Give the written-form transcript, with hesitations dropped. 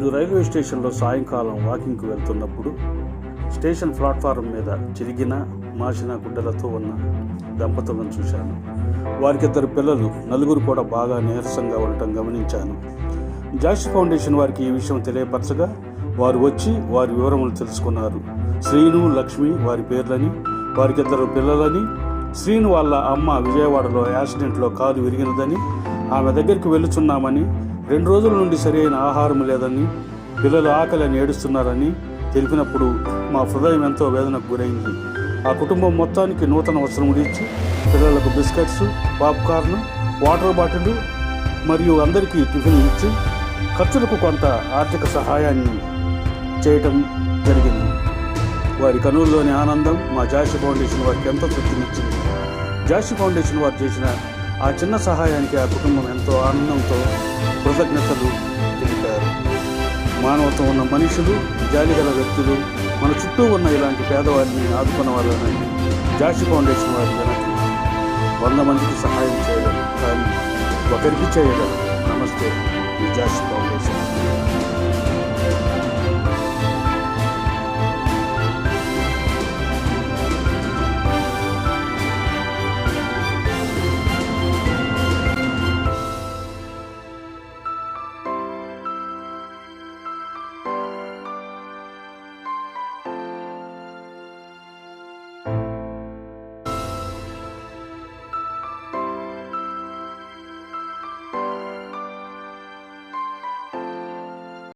నేను రైల్వే స్టేషన్లో సాయంకాలం వాకింగ్కి వెళ్తున్నప్పుడు స్టేషన్ ప్లాట్ఫారం మీద చిరిగిన మాసిన గుడ్డలతో ఉన్న దంపతులను చూశాను. వారికి 2 పిల్లలు, నలుగురు కూడా బాగా నీరసంగా ఉండటం గమనించాను. జాష్ ఫౌండేషన్ వారికి ఈ విషయం తెలియపరచగా వారు వచ్చి వారి వివరములు తెలుసుకున్నారు. శ్రీను, లక్ష్మి వారి పేర్లని, వారికి 2 పిల్లలని, శ్రీను వాళ్ళ అమ్మ విజయవాడలో యాక్సిడెంట్లో కాలు విరిగినదని, ఆమె దగ్గరికి వెళుతున్నామని, 2 రోజుల నుండి సరైన ఆహారం లేదని, పిల్లలు ఆకలి అని ఏడుస్తున్నారని తెలిపినప్పుడు మా హృదయం ఎంతో వేదనకు గురైంది. ఆ కుటుంబం మొత్తానికి నూతన వస్త్రములు ఇచ్చి పిల్లలకు బిస్కెట్స్, పాప్కార్న్, వాటర్ బాటిల్ మరియు అందరికీ టిఫిన్ ఇచ్చి ఖర్చులకు కొంత ఆర్థిక సహాయాన్ని చేయటం జరిగింది. వారి కనుల్లోని ఆనందం మా జాషి ఫౌండేషన్ వారికి ఎంతో తృప్తినిచ్చింది. జాషి ఫౌండేషన్ వారు చేసిన ఆ చిన్న సహాయానికి ఆ కుటుంబం ఎంతో ఆనందంతో కృతజ్ఞతలు తెలిపారు. మానవత్వం ఉన్న మనుషులు, జాలిగల వ్యక్తులు మన చుట్టూ ఉన్న ఇలాంటి పేదవారిని ఆదుకున్న వాళ్ళని జాషి ఫౌండేషన్ వారి జనకి 100 మందికి సహాయం చేయగలరు, కానీ ఒకరికి చేయగలరు. నమస్తే, జాషి ఫౌండేషన్.